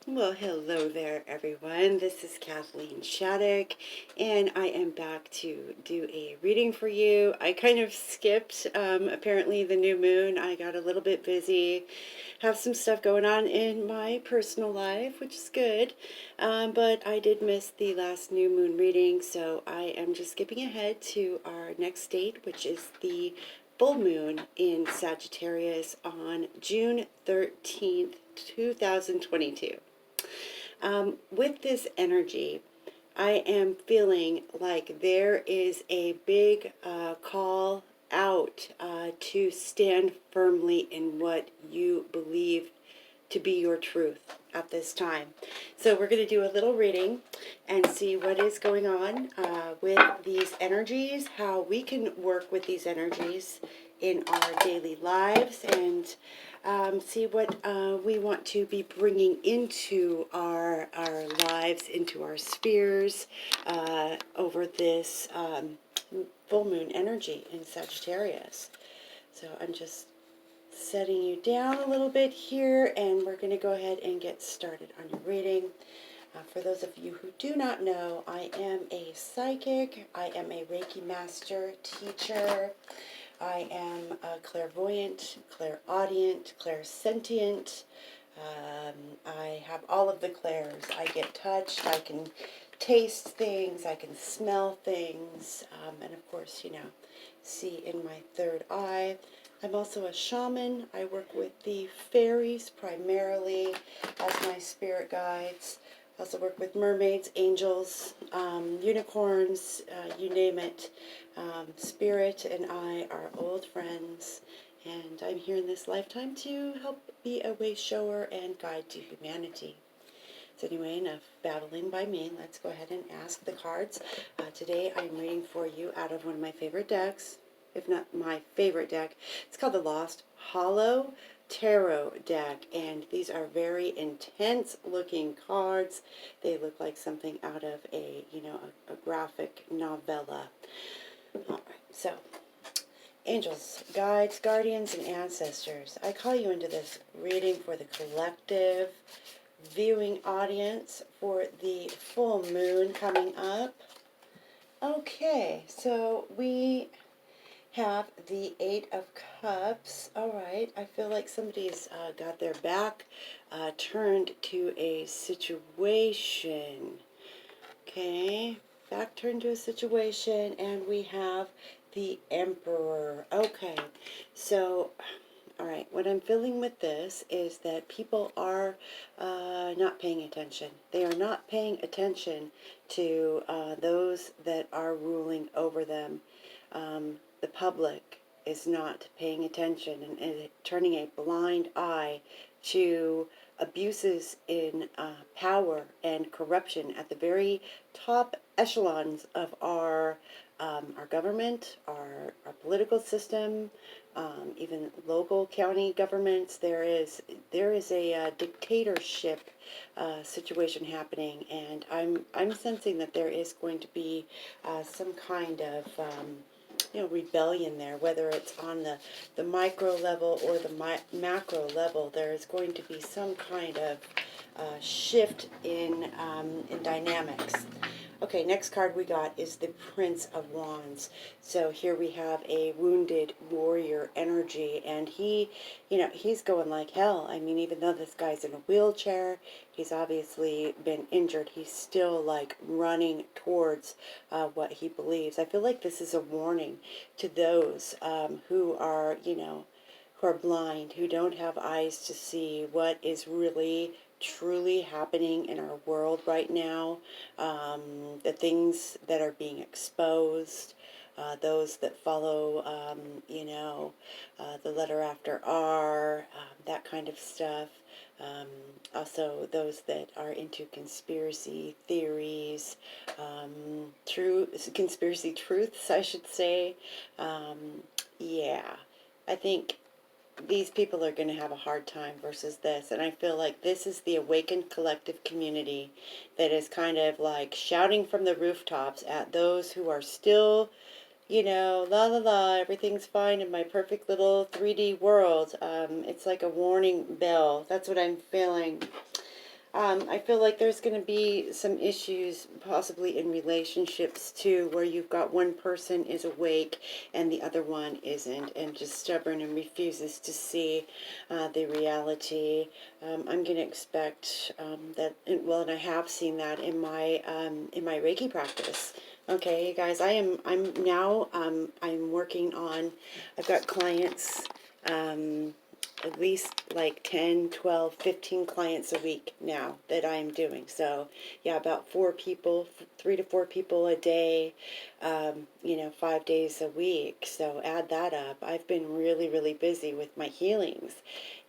Well, hello there, everyone. This is Kathleen Shattuck, and I am back to do a reading for you. I kind of skipped, apparently, the new moon. I got a little bit busy, have some stuff going on in my personal life, which is good, but I did miss the last new moon reading, so I am just skipping ahead to our next date, which is the full moon in Sagittarius on June 13th, 2022. With this energy, I am feeling like there is a big call out to stand firmly in what you believe to be your truth at this time. So we're going to do a little reading and see what is going on with these energies, how we can work with these energies in our daily lives, and see what we want to be bringing into our lives, into our spheres over this full moon energy in Sagittarius. So I'm just setting you down a little bit here, and we're going to go ahead and get started on your reading. For those of you who do not know, I am a psychic, I am a Reiki master teacher, I am a clairvoyant, clairaudient, clairsentient. I have all of the clairs. I get touched, I can taste things, I can smell things, and of course, see in my third eye. I'm also a shaman. I work with the fairies primarily as my spirit guides. I also work with mermaids, angels, unicorns, you name it. Spirit and I are old friends, and I'm here in this lifetime to help be a way shower and guide to humanity. So anyway, enough babbling by me. Let's go ahead and ask the cards. Today I'm reading for you out of one of my favorite decks, if not my favorite deck. It's called the Lost Hollow Tarot deck, and these are very intense looking cards. They look like something out of a graphic novella. All right, so angels, guides, guardians, and ancestors, I call you into this reading for the collective viewing audience for the full moon coming up. Okay, so we have the Eight of Cups. All right, I feel like somebody's got their back turned to a situation. Okay, back turned to a situation, and we have the Emperor. Okay, so all right, what I'm feeling with this is that people are not paying attention. They are not paying attention to those that are ruling over them. The public is not paying attention and turning a blind eye to abuses in power and corruption at the very top echelons of our government, our political system, even local county governments. There is a dictatorship situation happening, and I'm sensing that there is going to be some kind of rebellion there, whether it's on the micro level or the macro level. There is going to be some kind of shift in dynamics. Okay, next card we got is the Prince of Wands. So here we have a wounded warrior energy, and he's going like hell. I mean, even though this guy's in a wheelchair, he's obviously been injured, he's still like running towards what he believes. I feel like this is a warning to those who are, who are blind, who don't have eyes to see what is really truly happening in our world right now, the things that are being exposed, those that follow, the letter after R, that kind of stuff. Also, those that are into conspiracy theories, conspiracy truths, I should say. Yeah, I think these people are going to have a hard time versus this, and I feel like this is the awakened collective community that is kind of like shouting from the rooftops at those who are still, la la la, everything's fine in my perfect little 3D world. It's like a warning bell. That's what I'm feeling. I feel like there's going to be some issues possibly in relationships too, where you've got one person is awake and the other one isn't, and just stubborn and refuses to see the reality. I'm going to expect that, well, and I have seen that in my Reiki practice. Okay, guys, I'm now I'm working on. I've got clients. At least like 10, 12, 15 clients a week now that I'm doing. So, yeah, about 4 people, 3 to 4 people a day, 5 days a week. So, add that up. I've been really, really busy with my healings.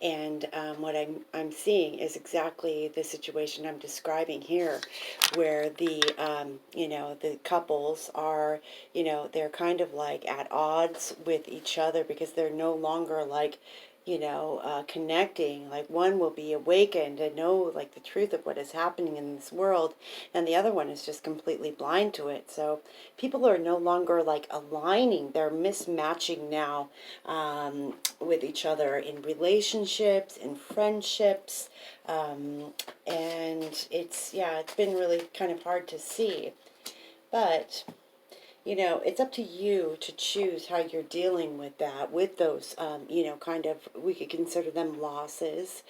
And what I'm seeing is exactly the situation I'm describing here, where the couples are, they're kind of like at odds with each other because they're no longer like, connecting. Like one will be awakened and know like the truth of what is happening in this world, and the other one is just completely blind to it. So people are no longer like aligning; they're mismatching now with each other in relationships, in friendships, and it's been really kind of hard to see, but it's up to you to choose how you're dealing with that, with those, kind of, we could consider them losses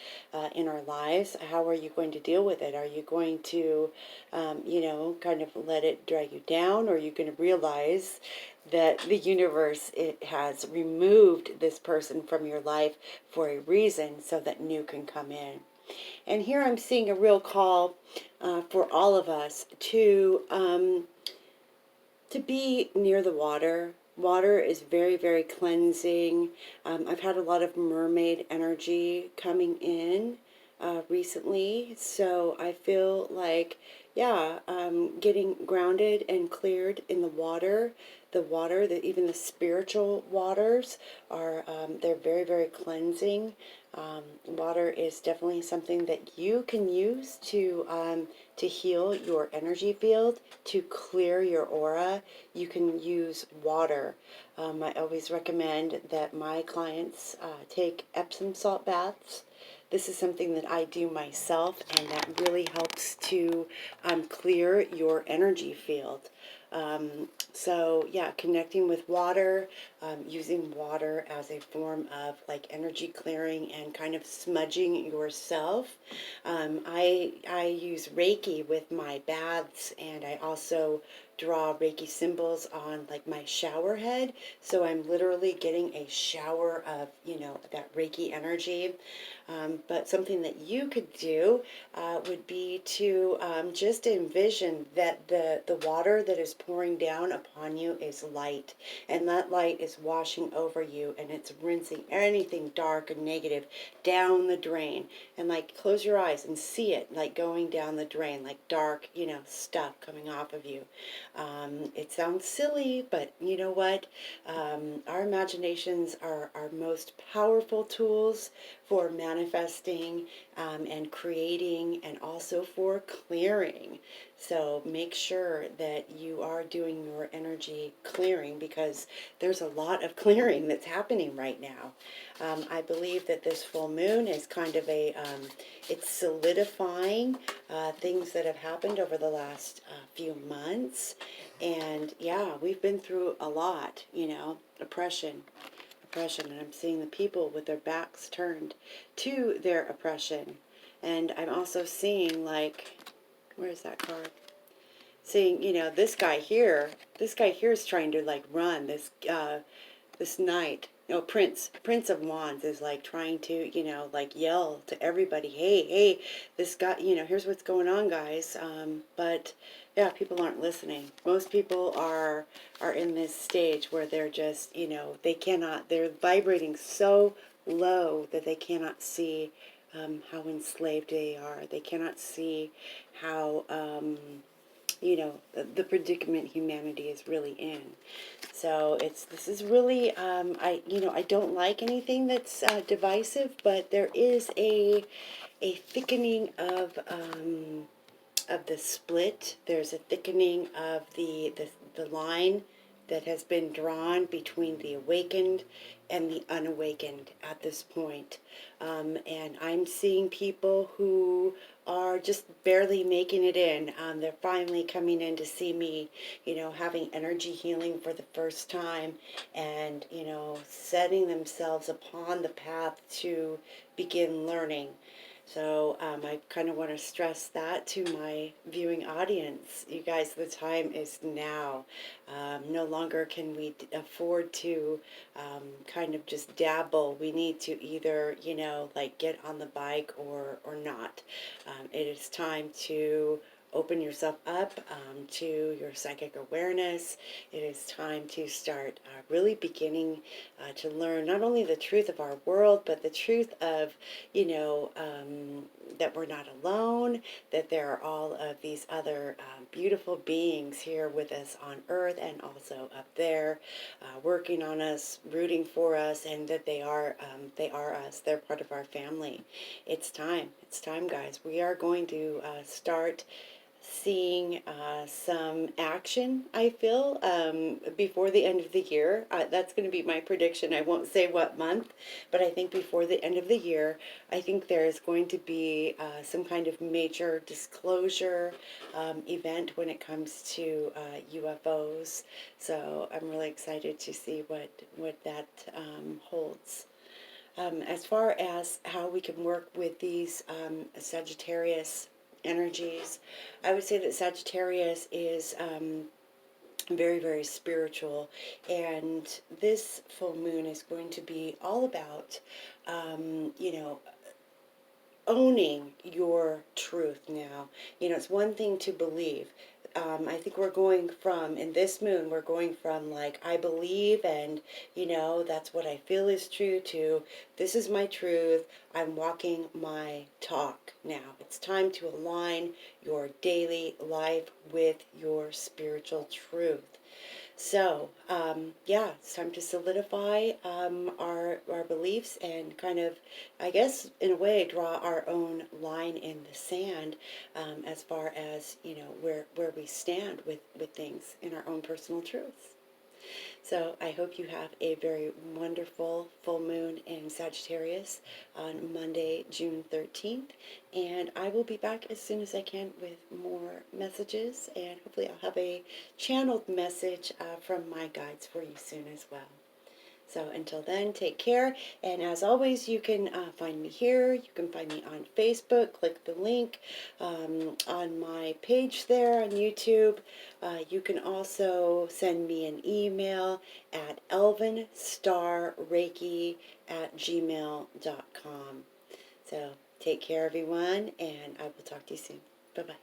in our lives. How are you going to deal with it? Are you going to, kind of let it drag you down? Or are you going to realize that the universe, it has removed this person from your life for a reason so that new can come in? And here I'm seeing a real call for all of us to be near the water. Water is very, very cleansing. I've had a lot of mermaid energy coming in recently, so I feel like, yeah, getting grounded and cleared in the water. The water, even the spiritual waters are, they're very, very cleansing. Water is definitely something that you can use to heal your energy field, to clear your aura. You can use water. I always recommend that my clients take Epsom salt baths. This is something that I do myself, and that really helps to clear your energy field. So yeah, connecting with water, using water as a form of like energy clearing and kind of smudging yourself. I use Reiki with my baths, and I also draw Reiki symbols on like my shower head. So I'm literally getting a shower of, that Reiki energy. But something that you could do would be to just envision that the water that is pouring down upon you is light, and that light is washing over you, and it's rinsing anything dark and negative down the drain. And like close your eyes and see it like going down the drain, like dark, stuff coming off of you. It sounds silly, but you know what? Our imaginations are our most powerful tools for manifesting and creating, and also for clearing. So make sure that you are doing your energy clearing, because there's a lot of clearing that's happening right now. I believe that this full moon is kind of it's solidifying things that have happened over the last few months. And yeah, we've been through a lot, oppression, and I'm seeing the people with their backs turned to their oppression. And I'm also seeing, like, where's that card? Seeing, this guy here is trying to like run this knight. No, Prince of Wands is like trying to, like yell to everybody, hey, this guy, here's what's going on, guys. But yeah, people aren't listening. Most people are in this stage where they're just, they're vibrating so low that they cannot see how enslaved they are. They cannot see how, the predicament humanity is really in. So this is really, I don't like anything that's divisive, but there is a thickening of the split. There's a thickening of the line that has been drawn between the awakened and the unawakened at this point. And I'm seeing people who are just barely making it in. They're finally coming in to see me, having energy healing for the first time, and, setting themselves upon the path to begin learning. So I kind of want to stress that to my viewing audience. You guys, the time is now. No longer can we afford to kind of just dabble. We need to either, like get on the bike or not. It is time to open yourself up to your psychic awareness. It is time to start really beginning to learn not only the truth of our world, but the truth of, that we're not alone, that there are all of these other beautiful beings here with us on earth and also up there, working on us, rooting for us, and that they are us. They're part of our family. It's time. It's time, guys. We are going to start seeing some action, I feel, before the end of the year. That's going to be my prediction. I won't say what month, but I think before the end of the year, I think there's going to be some kind of major disclosure event when it comes to UFOs. So I'm really excited to see what that holds. As far as how we can work with these Sagittarius energies, I would say that Sagittarius is very, very spiritual, and this full moon is going to be all about, owning your truth now. It's one thing to believe. I think we're going from, in this moon, we're going from like, I believe and, that's what I feel is true, to this is my truth. I'm walking my talk now. It's time to align your daily life with your spiritual truth. So, yeah, it's time to solidify our beliefs and kind of, I guess, in a way, draw our own line in the sand as far as, where we stand with things in our own personal truths. So I hope you have a very wonderful full moon in Sagittarius on Monday, June 13th. And I will be back as soon as I can with more messages. And hopefully I'll have a channeled message from my guides for you soon as well. So until then, take care. And as always, you can find me here. You can find me on Facebook. Click the link on my page there on YouTube. You can also send me an email at elvinstarreiki@gmail.com. So take care, everyone, and I will talk to you soon. Bye-bye.